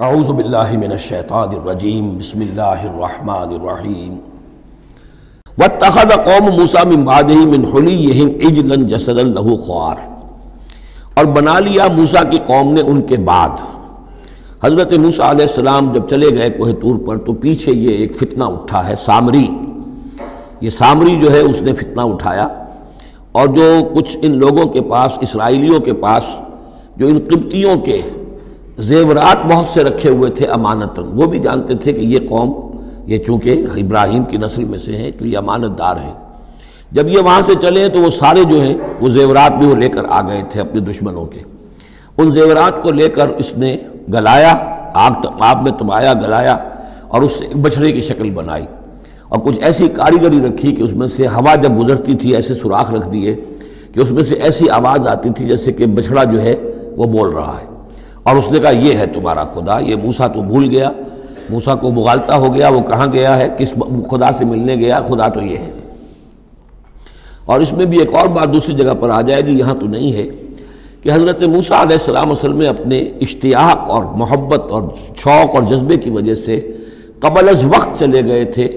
اعوذ باللہ من الشیطان الرجیم بسم اللہ الرحمن الرحیم واتخذ قوم موسیٰ من بعدہ من حلیہم عجلا جسدا لہ خوار، اور بنا لیا موسیٰ کی قوم نے ان کے بعد۔ حضرت موسیٰ علیہ السلام جب چلے گئے کوہ طور پر تو پیچھے یہ ایک فتنہ اٹھا ہے، سامری، یہ سامری جو ہے اس نے فتنہ اٹھایا، اور جو کچھ ان لوگوں کے پاس، اسرائیلیوں کے پاس، جو ان قبطیوں کے زیورات بہت سے رکھے ہوئے تھے امانتاً، وہ بھی جانتے تھے کہ یہ قوم، یہ چونکہ ابراہیم کی نسل میں سے ہیں تو یہ امانت دار ہیں۔ جب یہ وہاں سے چلے تو وہ سارے جو ہیں وہ زیورات بھی وہ لے کر آ گئے تھے اپنے دشمنوں کے، ان زیورات کو لے کر اس نے گلایا، آگ میں تبایا، گلایا، اور اس سے ایک بچھڑے کی شکل بنائی، اور کچھ ایسی کاریگری رکھی کہ اس میں سے ہوا جب گزرتی تھی ایسے سوراخ رکھ دیے کہ اس میں سے ایسی آواز آتی تھی جیسے کہ بچھڑا جو ہے وہ بول رہا ہے، اور اس نے کہا یہ ہے تمہارا خدا۔ یہ موسیٰ تو بھول گیا، موسیٰ کو مغالطہ ہو گیا، وہ کہاں گیا ہے، کس خدا سے ملنے گیا، خدا تو یہ ہے۔ اور اس میں بھی ایک اور بات دوسری جگہ پر آ جائے گی، یہاں تو نہیں ہے، کہ حضرت موسیٰ علیہ السلام اصل میں اپنے اشتیاق اور محبت اور شوق اور جذبے کی وجہ سے قبل از وقت چلے گئے تھے،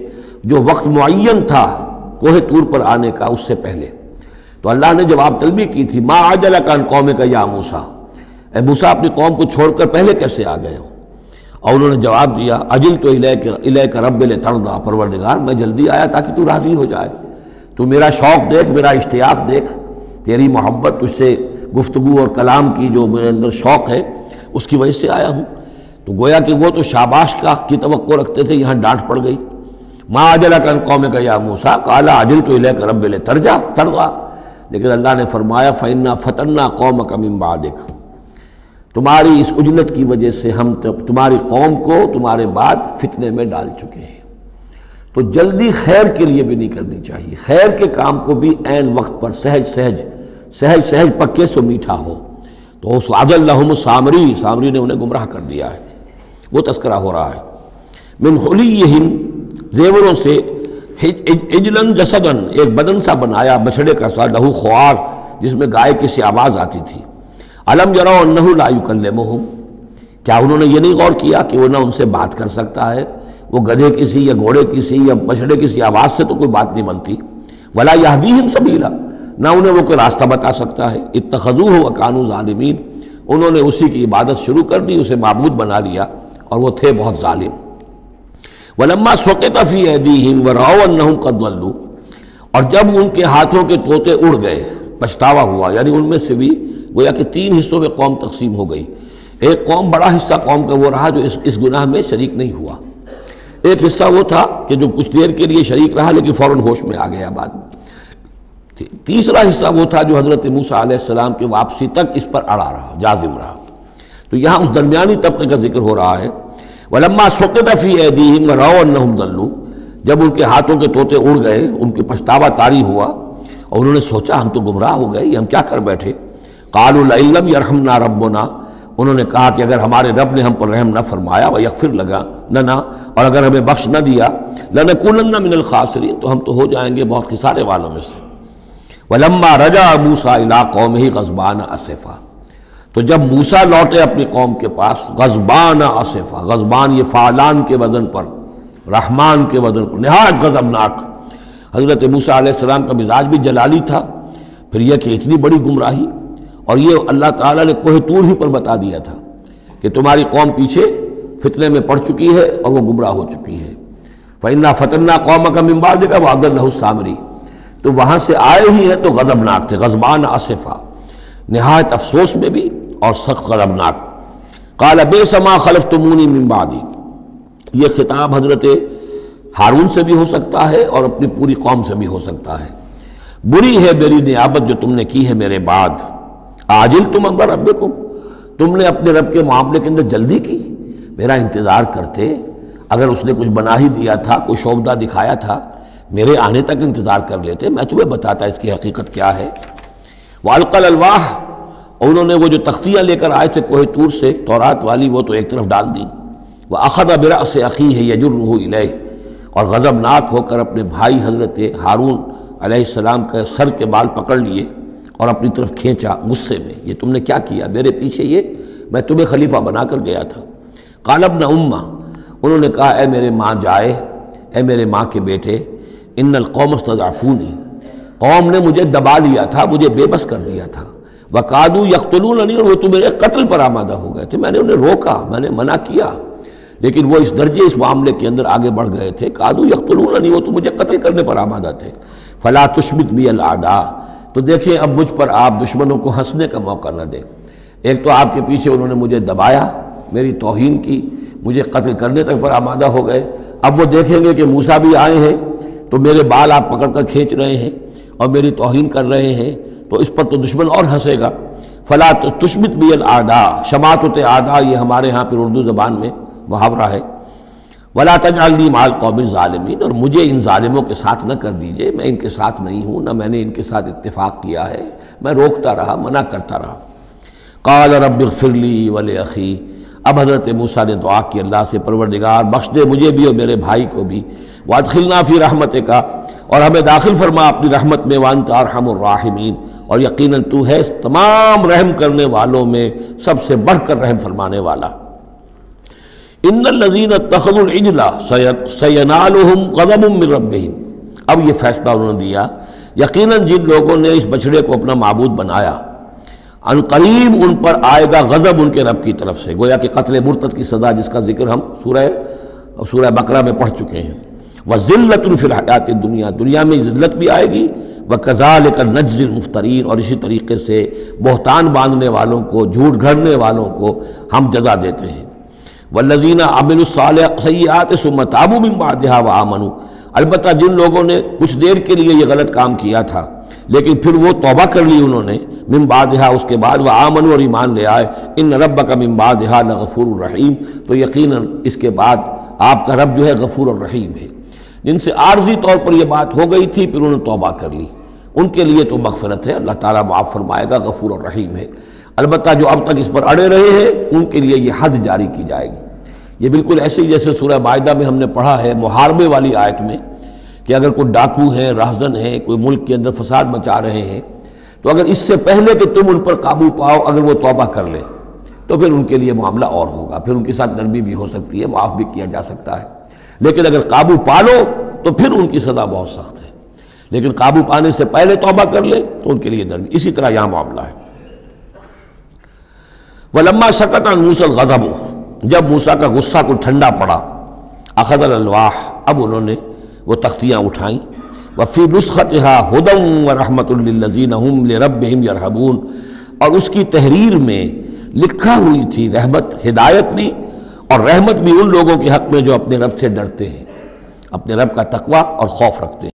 جو وقت معین تھا کوہ طور پر آنے کا اس سے پہلے۔ تو اللہ نے جواب طلبی کی تھی، ما عجلک عن قومک یا موسیٰ، اے موسیٰ اپنی قوم کو چھوڑ کر پہلے کیسے آ گئے ہو؟ اور انہوں نے جواب دیا، اجلت الیک رب لترضیٰ، پروردگار میں جلدی آیا تاکہ تو راضی ہو جائے، تو میرا شوق دیکھ، میرا اشتیاق دیکھ، تیری محبت، تجھ سے گفتگو اور کلام کی جو میرے اندر شوق ہے اس کی وجہ سے آیا ہوں۔ تو گویا کہ وہ تو شاباش کی توقع رکھتے تھے، یہاں ڈانٹ پڑ گئی، ما عجلک عن قومک یا موسیٰ قال عجلت الیک رب لترضیٰ، لیکن اللہ نے فرمایا فإنا فتنا قومک من بعدک، تمہاری اس عجلت کی وجہ سے ہم تمہاری قوم کو تمہارے بعد فتنے میں ڈال چکے ہیں۔ تو جلدی خیر کے لیے بھی نہیں کرنی چاہیے، خیر کے کام کو بھی عین وقت پر سہج پکے سو میٹھا ہو۔ تو اضلهم سامری نے انہیں گمراہ کر دیا ہے، وہ تذکرہ ہو رہا ہے۔ من حلیہم، زیوروں سے، عجلا جسدا، ایک بدن سا بنایا، بچھڑے کا سا، لہو خوار، جس میں گائے کی سی آواز آتی تھی۔ الم یروا انہ لا یکلمہم، کیا انہوں نے یہ نہیں غور کیا کہ وہ نہ ان سے بات کر سکتا ہے، وہ گدھے کی سی یا گھوڑے کی سی یا بچھڑے کی سی آواز سے تو کوئی بات نہیں بنتی۔ ولا یہدیہم سبیلا، نہ انہیں وہ کوئی راستہ بتا سکتا ہے۔ اتخذوہ وکانوا ظالمین، انہوں نے اسی کی عبادت شروع کر دی، اسے معبود بنا لیا، اور وہ تھے بہت ظالم۔ ولما سقط فی ایدیہم ورأوا انہم قد ضلوا، اور جب ان کے ہاتھوں کے طوطے اڑ گئے، پچھتاوا ہوا، یعنی ان میں سے بھی گویا کہ 3 حصوں میں قوم تقسیم ہو گئی۔ ایک قوم، بڑا حصہ قوم کا وہ رہا جو اس گناہ میں شریک نہیں ہوا، ایک حصہ وہ تھا کہ جو کچھ دیر کے لیے شریک رہا لیکن فوراً ہوش میں آ گیا بعد میں۔ تیسرا حصہ وہ تھا جو حضرت موسیٰ علیہ السلام کی واپسی تک اس پر اڑا رہا، جازم رہا۔ تو یہاں اس درمیانی طبقے کا ذکر ہو رہا ہے۔ وَلَمَّا سُقِطَ فِي أَيْدِيهِمْ وَرَأَوْا أَنَّهُمْ ضَلُّوا، جب ان کے ہاتھوں کے طوطے اڑ گئے، ان کی پچھتاوا طاری ہوا، اور انہوں نے سوچا ہم تو گمراہ ہو گئے، یہ ہم کیا کر بیٹھے۔ قَالُوا لَئِن لَّمْ يَرْحَمْنَا رَبُّنَا، انہوں نے کہا کہ اگر ہمارے رب نے ہم پر رحم نہ فرمایا، وَيَغْفِرْ لَنَا، اور اگر ہمیں بخش نہ دیا، لَنَكُونَنَّ مِنَ الْخَاسِرِينَ، تو ہم تو ہو جائیں گے بہت خسارے والوں میں سے۔ وَلَمَّا رَجَعَ مُوسَىٰ إِلَىٰ قَوْمِهِ غَضْبَانَ أَسِفًا، تو جب موسیٰ لوٹے اپنی قوم کے پاس، غضبان اسفا، غضبان یہ فعلان کے وزن پر، رحمان کے وزن پر، نہایت غضبناک۔ حضرت موسیٰ علیہ السلام کا مزاج بھی جلالی تھا، پھر یہ کہ اتنی بڑی گمراہی، اور یہ اللہ تعالیٰ نے کوہ طور ہی پر بتا دیا تھا کہ تمہاری قوم پیچھے فتنے میں پڑ چکی ہے اور وہ گمراہ ہو چکی ہے۔ فَإِنَّا فَتَنَّا قَوْمَكَ مِن بَعْدِكَ وَأَضَلَّهُ السَّامِرِي، تو وہاں سے آئے ہی ہیں تو غضبناک تھے، غضبان اسفا، نہایت افسوس میں بھی اور سخت غضبناک۔ قال بئس ما خلفتمونی من بعدی، یہ خطاب حضرت ہارون سے بھی ہو سکتا ہے اور اپنی پوری قوم سے بھی ہو سکتا ہے۔ بری ہے میری نیابت جو تم نے کی ہے میرے بعد۔ عاجلتم امر ربکم، تم نے اپنے رب کے معاملے کے اندر جلدی کی، میرا انتظار کرتے، اگر اس نے کچھ بنا ہی دیا تھا، کوئی شوبدہ دکھایا تھا، میرے آنے تک انتظار کر لیتے، میں تمہیں بتاتا اس کی حقیقت کیا ہے۔ وَأَلْقَى الْأَلْوَاحَ، اور انہوں نے وہ جو تختیاں لے کر آئے تھے کوہ طور سے تورات والی، وہ تو ایک طرف ڈال دیں۔ وَأَخَذَ بِرَأْسِ أَخِيهِ يَجُرُّهُ إِلَيْهِ، اور غضبناک ہو کر اپنے بھائی حضرت ہارون علیہ السلام کے سر کے بال پکڑ لیے اور اپنی طرف کھینچا غصے میں، یہ تم نے کیا کیا، میرے پیچھے یہ میں تمہیں خلیفہ بنا کر گیا تھا۔ قال ابن امہ، انہوں نے کہا اے میرے ماں جائے، اے میرے ماں کے بیٹے، ان القوم استضعفونی، قوم نے مجھے دبا لیا تھا، مجھے بے بس کر دیا تھا، وقادوا یقتلوننی، اور وہ تو میرے قتل پر آمادہ ہو گئے تھے، میں نے انہیں روکا، میں نے منع کیا، لیکن وہ اس درجے اس معاملے کے اندر آگے بڑھ گئے تھے، قادوا یقتلوننی، وہ تو مجھے قتل کرنے پر آمادہ تھے، فلا تشمت بی الاعداء، تو دیکھیں اب مجھ پر آپ دشمنوں کو ہنسنے کا موقع نہ دیں۔ ایک تو آپ کے پیچھے انہوں نے مجھے دبایا، میری توہین کی، مجھے قتل کرنے تک پر آمادہ ہو گئے، اب وہ دیکھیں گے کہ موسیٰ بھی آئے ہیں تو میرے بال آپ پکڑ کر کھینچ رہے ہیں اور میری توہین کر رہے ہیں، تو اس پر تو دشمن اور ہنسے گا۔ فلا تشمت بی الاعداء، شماتت اعداء یہ ہمارے ہاں پھر اردو زبان میں محاورہ ہے، ولا تجعلنی مع القوم الظالمین، اور مجھے ان ظالموں کے ساتھ نہ کر دیجئے، میں ان کے ساتھ نہیں ہوں، نہ میں نے ان کے ساتھ اتفاق کیا ہے، میں روکتا رہا، منع کرتا رہا۔ قال رب اغفر لی ولأخی، اب حضرت موسیٰ نے دعا کی اللہ سے، پروردگار بخش دے مجھے بھی اور میرے بھائی کو بھی، وادخلنا فی رحمتک، اور ہمیں داخل فرما اپنی رحمت میں، وانت ارحم الراحمین، اور یقیناً تو ہے تمام رحم کرنے والوں میں سب سے بڑھ کر رحم فرمانے والا۔ ان الذین اتخذوا العجل سینالہم غضب من ربہم، اب یہ فیصلہ انہوں نے دیا، یقیناً جن لوگوں نے اس بچڑے کو اپنا معبود بنایا، ان قریب ان پر آئے گا غضب ان کے رب کی طرف سے، گویا کہ قتل مرتد کی سزا جس کا ذکر ہم سورہ بقرہ میں پڑھ چکے ہیں۔ وَذِلَّةٌ فِي الْحَيَاةِ الدُّنْيَا، دنیا میں ذلت بھی آئے گی، وَكَذَلِكَ نَجْزِي الْمُفْتَرِينَ، اور اسی طریقے سے بہتان باندھنے والوں کو، جھوٹ گھڑنے والوں کو ہم جزا دیتے ہیں۔ وَالَّذِينَ عَمِلُوا السَّيِّئَاتِ ثُمَّ تَابُوا مِن بَعْدِهَا وَآمَنُوا، البتہ جن لوگوں نے کچھ دیر کے لیے یہ غلط کام کیا تھا لیکن پھر وہ توبہ کر لی انہوں نے، من بعدہا اس کے بعد، وآمنوا اور ایمان لے آئے، ان ربک من بعدہا لغفور الرحیم، تو یقیناً اس کے بعد آپ کا رب جو ہے غفور الرحیم ہے۔ جن سے عارضی طور پر یہ بات ہو گئی تھی پھر انہوں نے توبہ کر لی، ان کے لیے تو مغفرت ہے، اللہ تعالیٰ معاف فرمائے گا، غفور الرحیم ہے۔ البتہ جو اب تک اس پر اڑے رہے ہیں ان کے لیے یہ حد جاری کی جائے گی۔ یہ بالکل ایسے ہی جیسے سورہ مائدہ میں ہم نے پڑھا ہے محاربے والی آیت میں، کہ اگر کوئی ڈاکو ہیں، راہزن ہیں، کوئی ملک کے اندر فساد مچا رہے ہیں، تو اگر اس سے پہلے کہ تم ان پر قابو پاؤ اگر وہ توبہ کر لیں تو پھر ان کے لیے معاملہ اور ہوگا، پھر ان کے ساتھ نرمی بھی ہو سکتی ہے، معاف بھی کیا جا سکتا ہے، لیکن اگر قابو پا لو تو پھر ان کی سزا بہت سخت ہے، لیکن قابو پانے سے پہلے توبہ کر لیں تو ان کے لیے نرمی۔ اسی طرح یہاں معاملہ ہے۔ وَلَمَّا سَكَتَ عَن مُوسَى الْغَضَبُ، جب موسیٰ کا غصہ کو ٹھنڈا پڑا، أَخَذَ الْأَلْوَاحَ، اب انہوں نے وہ تختیاں اٹھائیں، وفی نسختها هدى ورحمۃ للذین هم لربهم یرہبون، اور اس کی تحریر میں لکھا ہوئی تھی رحمت، ہدایت بھی اور رحمت بھی ان لوگوں کے حق میں جو اپنے رب سے ڈرتے ہیں، اپنے رب کا تقوی اور خوف رکھتے ہیں۔